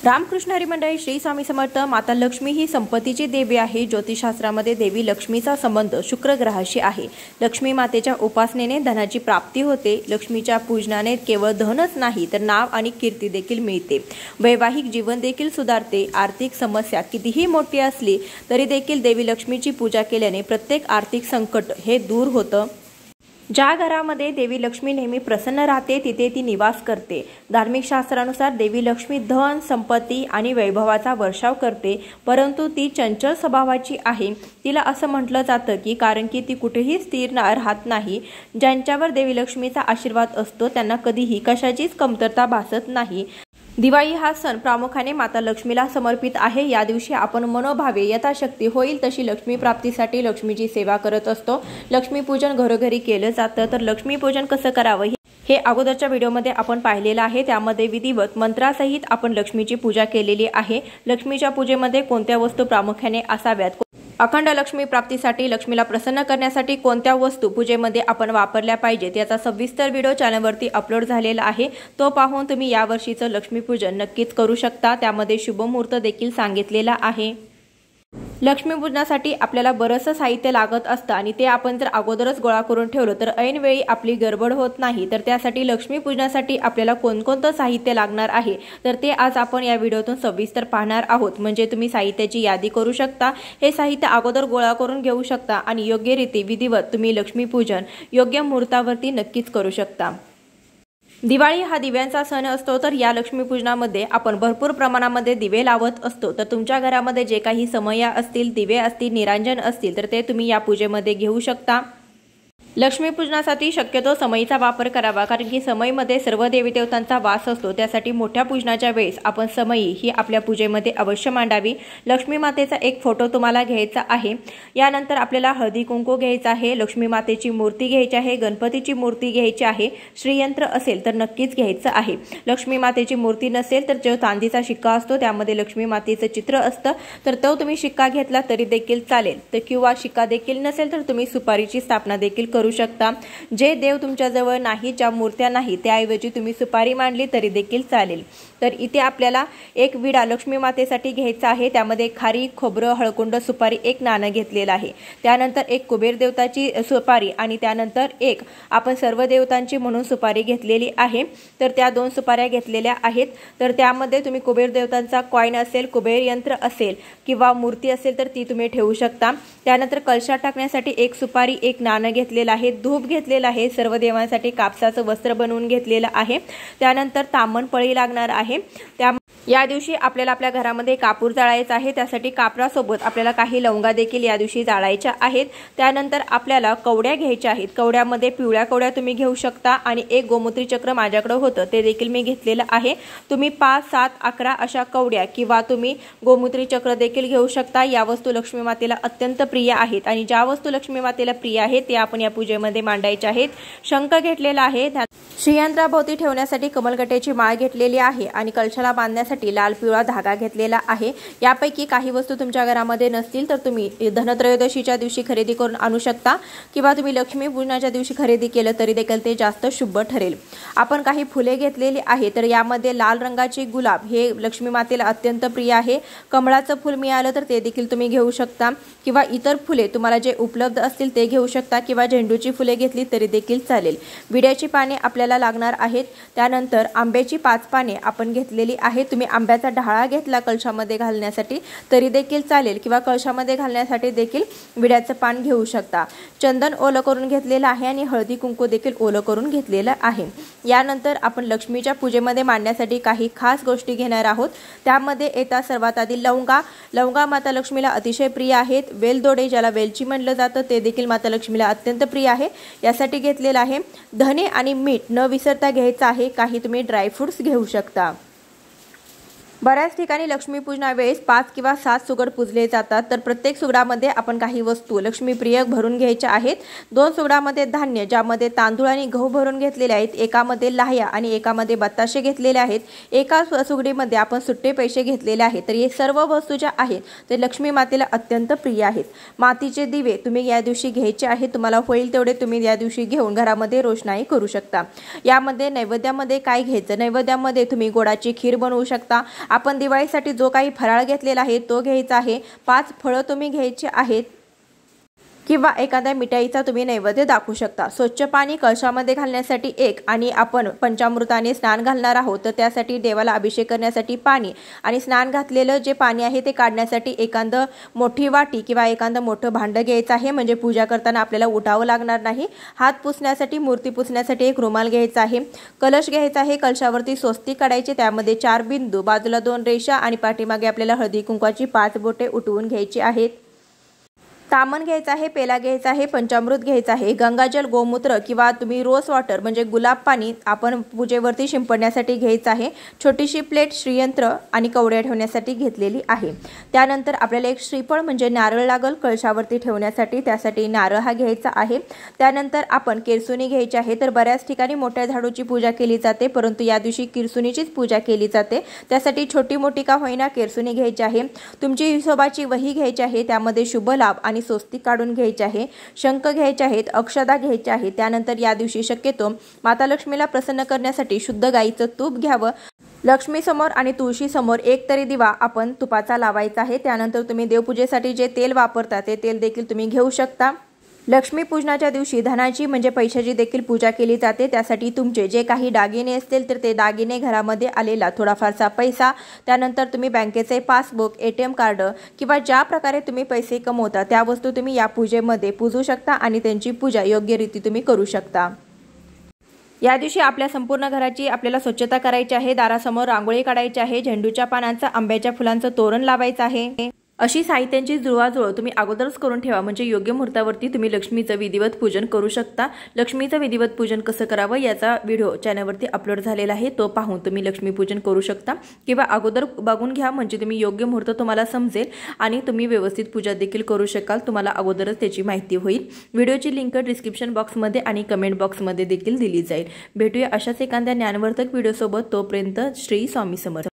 रामकृष्ण हरी मंडळी, श्री स्वामी समर्थ। माता लक्ष्मी ही संपत्तीची देवी आहे। ज्योतिषशास्त्रामध्ये देवी लक्ष्मीचा संबंध शुक्र ग्रहाशी आहे। लक्ष्मी मातेच्या उपासनेने धनाची प्राप्ती होते। लक्ष्मीच्या पूजनाने केवळ धनच नाही तर नाव आणि कीर्ती देखील मिळते। वैवाहिक जीवन देखील सुधारते। आर्थिक समस्या कितीही मोठी असली तरी देखील देवी लक्ष्मीची पूजा केल्याने प्रत्येक आर्थिक संकट हे दूर होतं। ज्या घरामध्ये देवी लक्ष्मी नेहमी प्रसन्न राहते तिथे ती निवास करते। धार्मिक शास्त्रानुसार देवी लक्ष्मी धन, संपत्ती आणि वैभवाचा वर्षाव करते, परंतु ती चंचल स्वभावाची आहे। तिला असं म्हटलं जातं की कारण की ती कुठेही स्थिर राहत नाही। ज्यांच्यावर देवी लक्ष्मीचा आशीर्वाद असतो त्यांना कधीही कशाचीच कमतरता भासत नाही। दिवाळी हा सण प्रामुख्याने माता लक्ष्मीला समर्पित आहे। या दिवशी आपण मनोभावे यथाशक्ती होईल तशी लक्ष्मी प्राप्तीसाठी लक्ष्मीची सेवा करत असतो। लक्ष्मी पूजन घरोघरी केलं जातं। तर लक्ष्मी पूजन कसं करावं हे अगोदरच्या व्हिडिओमध्ये आपण पाहिलेलं आहे। त्यामध्ये विधिवत मंत्रासहित आपण लक्ष्मीची पूजा केलेली आहे। लक्ष्मीच्या पूजेमध्ये कोणत्या वस्तू प्रामुख्याने असाव्यात, अखंड लक्ष्मी प्राप्तीसाठी लक्ष्मीला प्रसन्न करण्यासाठी कोणत्या वस्तू पूजेमध्ये आपण वापरल्या पाहिजेत याचा सविस्तर व्हिडिओ चॅनलवरती अपलोड झालेला आहे। तो पाहून तुम्ही यावर्षीचं लक्ष्मी पूजन नक्कीच करू शकता। त्यामध्ये शुभ मुहूर्त देखील सांगितलेला आहे। लक्ष्मी पूजनासाठी आपल्याला बरंचसं साहित्य लागत असतं आणि ते आपण जर अगोदरच गोळा करून ठेवलं तर ऐनवेळी आपली गडबड होत नाही। तर त्यासाठी लक्ष्मी पूजनासाठी आपल्याला कोणकोणतं साहित्य लागणार आहे तर ते आज आपण या व्हिडिओतून सविस्तर पाहणार आहोत। म्हणजे तुम्ही साहित्याची यादी करू शकता, हे साहित्य अगोदर गोळा करून घेऊ शकता आणि योग्य रीती विधिवत तुम्ही लक्ष्मी पूजन योग्य मुहूर्तावरती नक्कीच करू शकता। दिवाळी हा दिव्यांचा सण असतो, तर या लक्ष्मी पूजनामध्ये आपण भरपूर प्रमाणामध्ये दिवे लावत असतो। तर तुमच्या घरामध्ये जे काही समया असतील, दिवे असतील, निरांजन असतील तर ते तुम्ही या पूजेमध्ये घेऊ शकता। लक्ष्मी पूजनासाठी शक्यतो समईचा वापर करावा, कारण की समईमध्ये सर्व देवी देवतांचा वास असतो। त्यासाठी मोठ्या पूजनाच्या वेळेस आपण समई ही आपल्या पूजेमध्ये अवश्य मांडावी। लक्ष्मी मातेचा एक फोटो तुम्हाला घ्यायचा आहे। यानंतर आपल्याला हळदी कुंकू घ्यायचं आहे, लक्ष्मी मातेची मूर्ती घ्यायची आहे, गणपतीची मूर्ती घ्यायची आहे, श्रीयंत्र असेल तर नक्कीच घ्यायचं आहे। लक्ष्मी मातेची मूर्ती नसेल तर जो चांदीचा शिक्का असतो त्यामध्ये लक्ष्मी मातेचं चित्र असतं तर तो तुम्ही शिक्का घेतला तरी देखील चालेल। तर किंवा शिक्का देखील नसेल तर तुम्ही सुपारीची स्थापना देखील करू शकता। जे देव तुमच्या जवळ नाही, ज्या मूर्त्या नाही, त्याऐवजी तुम्ही सुपारी मांडली तरी देखील चालेल। तर इथे आपल्याला एक विडा लक्ष्मी मातेसाठी घ्यायचा आहे। त्यामध्ये खारी, खोबरं, हळकुंड, सुपारी, एक नाणं घेतलेलं आहे। त्यानंतर एक कुबेर देवताची सुपारी आणि त्यानंतर एक आपण सर्व देवतांची म्हणून सुपारी घेतलेली आहे। तर त्या 2 सुपाऱ्या घेतलेल्या आहेत। तर त्यामध्ये तुम्ही कुबेर देवतांचा कॉइन असेल, कुबेर यंत्र असेल किंवा मूर्ती असेल तर ती तुम्ही ठेवू शकता। त्यानंतर कलशात टाकण्यासाठी एक सुपारी, एक नाणं घेतलेलं आहे, धूप घेतलेला आहे, सर्व देवांसाठी कापसाचं वस्त्र बनवून घेतलेलं आहे। त्यानंतर ताम्हण पळी लागणार आहे। या दिवशी आपल्याला आपल्या घरामध्ये कापूर जाळायचा आहे। त्यासाठी कापरासोबत आपल्याला काही लवंगा देखील या दिवशी जाळायच्या आहेत। त्यानंतर आपल्याला कवड्या घ्यायच्या आहेत। कवड्यामध्ये पिवळ्या कवड्या तुम्ही घेऊ शकता आणि एक गोमूत्री चक्र माझ्याकडे होतं ते देखील मी घेतलेलं आहे। तुम्ही 5, 7, 11 अशा कवड्या किंवा तुम्ही गोमूत्री चक्र देखील घेऊ शकता। या वस्तू लक्ष्मी मातेला अत्यंत प्रिय आहेत आणि ज्या वस्तू लक्ष्मी मातेला प्रिय आहेत ते आपण या पूजेमध्ये मांडायच्या आहेत। शंख घेतलेला आहे, श्रीयंत्राभोवती ठेवण्यासाठी कमलगट्याची माळ घेतलेली आहे आणि कलशाला बांधण्यासाठी लाल पिवळा धागा घेतलेला आहे। यापैकी काही वस्तू तुमच्या घरामध्ये नसतील तर तुम्ही धनत्रयोदशीच्या दिवशी खरेदी करून आणू शकता किंवा तुम्ही लक्ष्मी पूजनाच्या दिवशी खरेदी केलं तरी देखील ते जास्त शुभ ठरेल। आपण काही फुले घेतलेली आहे। तर यामध्ये लाल रंगाचे गुलाब हे लक्ष्मी मातेला अत्यंत प्रिय आहे। कमळाचं फुल मिळालं तर ते देखील तुम्ही घेऊ शकता किंवा इतर फुले तुम्हाला जे उपलब्ध असतील ते घेऊ शकता किंवा झेंडूची फुले घेतली तरी देखील चालेल। विड्याची पाने आपल्याला लागणार आहेत। त्यानंतर आंब्याची 5 पाने आपण घेतलेली आहे। तुम्ही आंब्याचा ढाळा घेतला कलशामध्ये घालण्यासाठी तरी देखील चालेल किंवा कलशामध्ये घालण्यासाठी देखील विड्याचं पान घेऊ शकता। चंदन ओलं करून घेतलेलं आहे आणि हळदी कुंकू देखील ओलं करून घेतलेलं आहे। यानंतर आपण लक्ष्मीच्या पूजेमध्ये मांडण्यासाठी काही खास गोष्टी घेणार आहोत। त्यामध्ये येतात सर्वात आधी लवंगा। लवंगा माता लक्ष्मीला अतिशय प्रिय आहेत। वेलदोडे ज्याला वेलची म्हणलं जातं ते देखील माता लक्ष्मीला अत्यंत प्रिय आहे, यासाठी घेतलेलं आहे। धने आणि मीठ न विसरता घ्यायचं आहे। काही तुम्ही ड्रायफ्रुट्स घेऊ शकता। बऱ्याच ठिकाणी लक्ष्मीपूजनावेळेस 5 किंवा 7 सुगड पूजले जातात। तर प्रत्येक सुगडामध्ये आपण काही वस्तू लक्ष्मीप्रिय भरून घ्यायच्या आहेत। 2 सुगडामध्ये धान्य ज्यामध्ये तांदूळ आणि गहू भरून घेतलेले आहेत, एकामध्ये लाह्या आणि एकामध्ये बत्ताशे घेतलेले आहेत, एका सुगडीमध्ये आपण सुट्टे पैसे घेतलेले आहेत। तर हे सर्व वस्तू ज्या आहेत ते लक्ष्मी मातेला अत्यंत प्रिय आहेत। मातीचे दिवे तुम्ही या दिवशी घ्यायचे आहेत। तुम्हाला होईल तेवढे तुम्ही या दिवशी घेऊन घरामध्ये रोषणाई करू शकता। यामध्ये नैवेद्यामध्ये काय घ्यायचं, नैवेद्यामध्ये तुम्ही गोडाची खीर बनवू शकता आपण दिवाळीसाठी जो काही फराळ घेतलेला आहे तो घ्यायचा आहे। 5 फळं तुम्ही घ्यायची आहेत किंवा एखाद्या मिठाईचा तुम्ही नैवेद्य दाखवू शकता। स्वच्छ पाणी कळशामध्ये घालण्यासाठी 1 आणि आपण पंचामृताने स्नान घालणार आहोत तर त्यासाठी देवाला अभिषेक करण्यासाठी पाणी आणि स्नान घातलेलं जे पाणी आहे ते काढण्यासाठी एखादं मोठी वाटी किंवा एखादं मोठं भांडं घ्यायचं आहे, म्हणजे पूजा करताना आपल्याला उठावं लागणार नाही। हात पुसण्यासाठी, मूर्ती पुसण्यासाठी एक रुमाल घ्यायचा आहे। कलश घ्यायचा आहे, कलशावरती स्वस्तिक काढायचे, त्यामध्ये 4 बिंदू, बाजूला 2 रेषा आणि पाठीमागे आपल्याला हळदी कुंकवाची 5 बोटे उठवून घ्यायची आहेत। तामण घ्यायचा आहे, पेला घ्यायचा आहे, पंचामृत घ्यायचा आहे, गंगाजल, गोमूत्र किंवा तुम्ही रोज वॉटर म्हणजे गुलाब पाणी आपण पूजेवरती शिंपडण्यासाठी घ्यायचं आहे। छोटीशी प्लेट श्रीयंत्र आणि कवड्या ठेवण्यासाठी घेतलेली आहे। त्यानंतर आपल्याला एक श्रीफळ म्हणजे नारळ लागल कळशावरती ठेवण्यासाठी, त्यासाठी नारळ हा घ्यायचा आहे। त्यानंतर आपण किरसुनी घ्यायची आहे। तर बऱ्याच ठिकाणी मोठ्या झाडूची पूजा केली जाते, परंतु या दिवशी किरसुनीचीच पूजा केली जाते, त्यासाठी छोटी मोठी का होईना किरसुनी घ्यायची आहे। तुमची हिशोबाची वही घ्यायची आहे, त्यामध्ये शुभ लाभ आणि स्वस्तिक काढून घ्यायचे आहे। शंख घ्यायचे आहेत, अक्षदा घ्यायच्या आहेत। त्यानंतर या दिवशी शक्यतो माता लक्ष्मीला प्रसन्न करण्यासाठी शुद्ध गाईचं तूप घ्यावं। लक्ष्मी समोर आणि तुळशी समोर एक तरी दिवा आपण तुपाचा लावायचा आहे। त्यानंतर तुम्ही देवपूजेसाठी जे तेल वापरता ते तेल देखील तुम्ही घेऊ शकता। लक्ष्मी पूजनाच्या दिवशी धनाची म्हणजे पैशाची देखील पूजा केली जाते, त्यासाठी तुमचे जे काही दागिने असतील तर ते दागिने, घरामध्ये आलेला थोडाफारसा पैसा, त्यानंतर तुम्ही बँकेचे पासबुक, ATM कार्ड किंवा ज्या प्रकारे तुम्ही पैसे कमवता त्या वस्तू तुम्ही या पूजेमध्ये पूजू शकता आणि त्यांची पूजा योग्य रीती तुम्ही करू शकता। या दिवशी आपल्या संपूर्ण घराची आपल्याला स्वच्छता करायची आहे, दारासमोर रांगोळी काढायची आहे, झेंडूच्या पानांचं, आंब्याच्या फुलांचं तोरण लावायचं आहे। अशी साहित्यांची जुळवाजुळव तुम्ही अगोदरच करून ठेवा, म्हणजे योग्य मुहूर्तावरती तुम्ही लक्ष्मीचं विधिवत पूजन करू शकता। लक्ष्मीचं विधिवत पूजन कसं करावं याचा व्हिडिओ चॅनलवरती अपलोड झालेला आहे, तो पाहून तुम्ही लक्ष्मी पूजन करू शकता किंवा अगोदर बघून घ्या, म्हणजे तुम्ही योग्य मुहूर्त तुम्हाला समजेल आणि तुम्ही व्यवस्थित पूजा देखील करू शकाल, तुम्हाला अगोदरच त्याची माहिती होईल। व्हिडिओची लिंक डिस्क्रिप्शन बॉक्समध्ये आणि कमेंट बॉक्समध्ये देखील दिली जाईल। भेटूया अशाच एखाद्या ज्ञानवर्धक व्हिडिओसोबत, तोपर्यंत श्री स्वामी समर्थ।